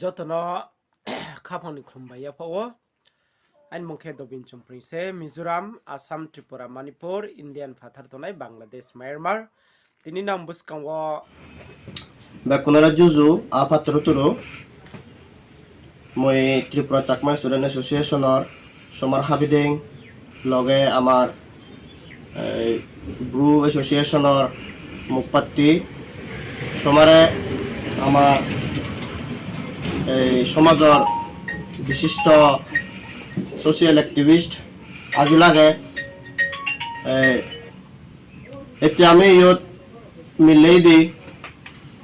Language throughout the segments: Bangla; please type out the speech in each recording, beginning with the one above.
Jotono khaponi khumbai phawo ain mungkhe dobin chumprise Mizoram, Assam, Tripura, Manipur, Indian phathar tonai Bangladesh, Myanmar tini nam buskango Bekunara juju apatru moi Tripura Chakma Student Association or Somar Habiding loge amar Brew Association or Mukpatti Somare আমার সমাজৰ বিশিষ্ট সোশিয়াল এক্টিভিষ্ট আজি লাগে এতিয়া আমি ইয়ত মিলাই দি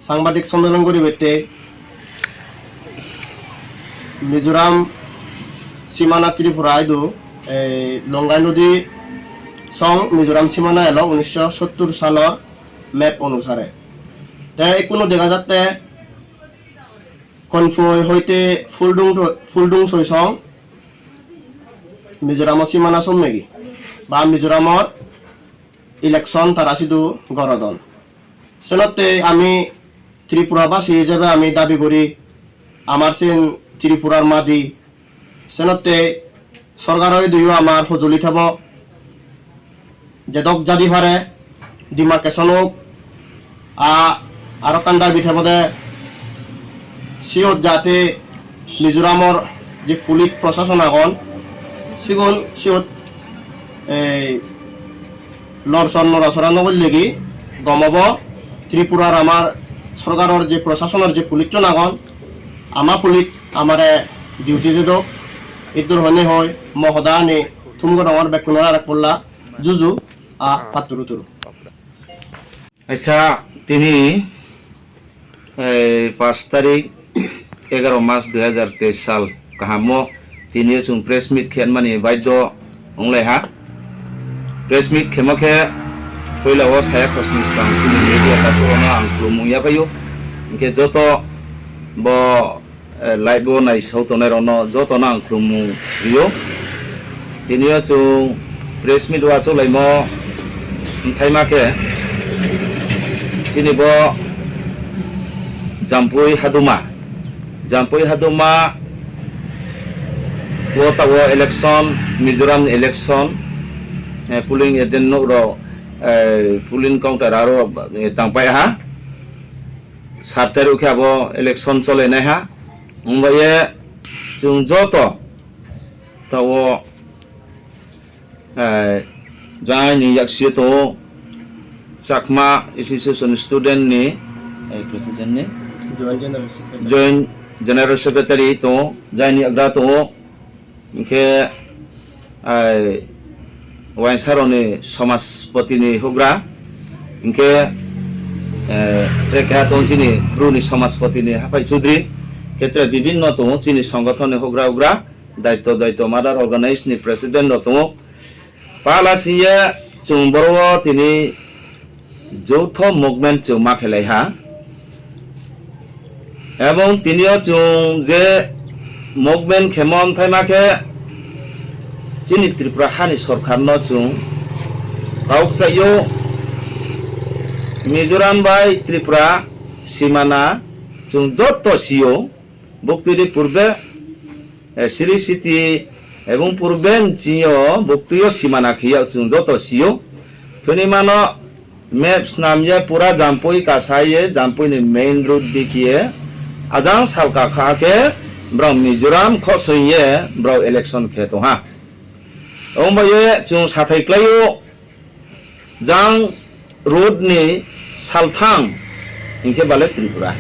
সাংবাদিক সম্মেলন কৰি বেতে মিজোরাম সীমানা ত্রিপুরা আইদু লংগাই নদী সং মিজোরাম সীমানা এলো 1970 সালৰ ম্যাপ অনুসারে কোনো দেখা যাতে কনফয় হইতে ফুলডুং সৈসং মিজোরামৰ সীমানা সম নেকি বা মিজোরামৰ ইলেকশন তারাসিদু গরদন সেনতে আমি ত্রিপুরাবাসী হিসেবে আমি দাবি করি আমার সেন ত্রিপুরার মাদি সেনতে সরকারের দুইও আমার সজুলি থাব যেদক জাদি ভারে ডিমার্কেশন হোক আর কান্দার বিথাবদে সিয়ত যাতে মিজোরামৰ যে পুলিশ প্রশাসন আগন সিগুন সিয়ত লড়ছন নড়াচড়া নগরলেগি গমব ত্রিপুরার আমার সরকারের যে প্রশাসনের যে পুলিশ আগন আমার পুলিশ আমারে ডিউটি দিদক ইদুর হনে হয় মহদানে থুমগর আমার বেকুনরা রাখবল্লা জুজু পাতুরু তুরু আচ্ছা তিনি 5 তারিখ 11 মার্চ 2023 সাল কাহামো তিনি চুং প্রেস মিট খেন মানি বাধ্য অংলাইহা প্রেস মিট খেমকে পয়লাও সায়া খসনিস্তান তিনি মিডিয়া তাতোনা আংক্লুমুয়া পায়ো ইনকে যত ব লাইভ নাই সাউতনের অন যত না আংক্লুমু রিও তিনিও চুং প্রেস মিট ওয়াচো লাইমো থাইমাকে তিনি ব Jampui Haduma wo election Mizoram election polling agent no ro polling counter aro tangpai ha 7 tarik abo election chole nai ha umbaye chung joto tawo jai ni yaksie to Chakma Association student ni president ni Joint General Secretary to Jaini Agra to ke Waisaroni Samaspati ni Hugra ke Rekha to chini Bruni Samaspati ni Hapai Chudri ketre bibinno to chini সংগঠন ni Hugra Ugra daito mother organize ni president to Palasiya Chumboro tini যৌথ মুভমেন্ট চুমা খেলাইহা এবং তিনিও চুং যে মুভমেন্ট খেমন থাইমাকে চিনি ত্রিপুরা হানি সরকার ন চুং কাউক চাইও মিজোরাম বাই ত্রিপুরা সীমানা চুং যত সিও বক্তুরি পূর্বে সিরি সিটি এবং পূর্বে চিও বক্তুয় সীমানা খিয়া চুং যত সিও ফেনিমান मैप्स नामिए पूरा जाम्पुई कासाये जाम्पुई ने मेन रोड दिखिए आजां सालका खाके ब्राउ मिजोराम खसइए ब्राउ इलेक्शन खेतो हा ओमबाये चुं साथाइक्लायो जां रोड नि सालथां इनके बाले त्रिपुरा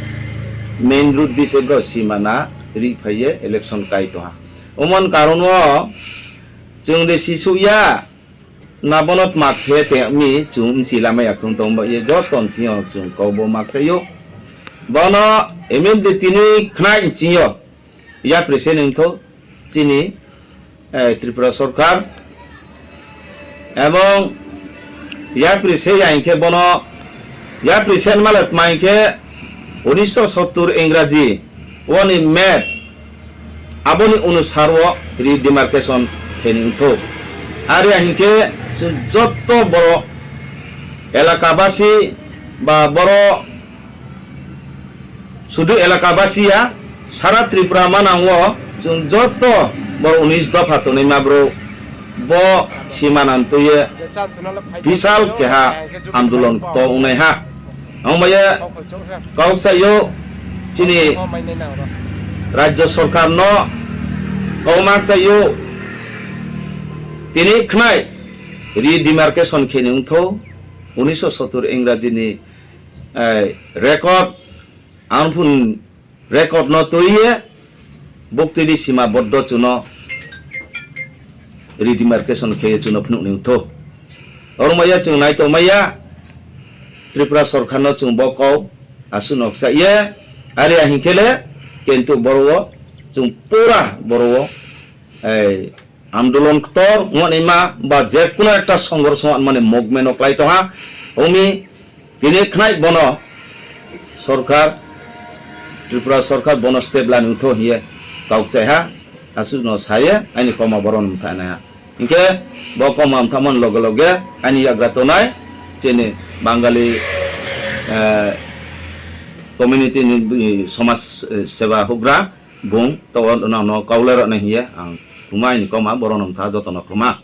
मेन रोड दिसे ब्राउ सीमाना रि फैये इलेक्शन काइतो हा ओमन कारणो चुं दे सिसुया Nabonot makhe te mi chung silama yakung tomba ye joton tiyo chung kobo maksayo bono emin de tini khna inchiyo ya president to chini Tripura সরকার এবং ya president yainke bono ya president malat mainke 1970 ইংরাজি ওনি ম্যাপ aboni unusarwo redemarcation খেনিং তো আর yainke যত বড় এলাকাবাসী বা বড় শুধু এলাকাবাসীয়া সারা ত্রিপুরা মানাঙ্গো जों যত বড় 19 দফা তো নেই মাব্রো ব সীমানান্তয়ে বিশাল কেহা আন্দোলন তো উনাই হা আমায় কাউসাইও চিনি রাজ্য সরকার ন কৌমাক চাইও তিনি খনাই রিডিমার্কেশন খেনিং থো 1970 ইংরাজিনি রেকর্ড আনফুন রেকর্ড ন তৈয়ে বক্তিনি সীমাবদ্ধ চুন রিডিমার্কেশন খেয়ে চুন ফনুনিং থো অরমাইয়া চুং নাই তো মাইয়া ত্রিপুরা সরকার ন চুং বকও আসুনক চাইয়ে আরে আহিখেলে কিন্তু বড় চুং পুরা বড় আন্দোলন তর মনিমা বা যে কোনো একটা সংঘর্ষ মানে মুভমেন্ট অক্লাই তোহা ওমি তিনি খনাই বন সরকার ত্রিপুরা সরকার বন স্টেবলা নুথো হিয়ে কাউক চাইহা আসু ন সায়ে আইনি কমা বরণ থানা ইনকে ব কমা থামন লগে লগে আইনি আগ্রাত নাই চেনে বাঙালি কমিউনিটি সমাজ সেবা হুগ্রা বুং তো ন কাউলার না হিয়ে আং কুমাই ni koma boronam tha jotono kuma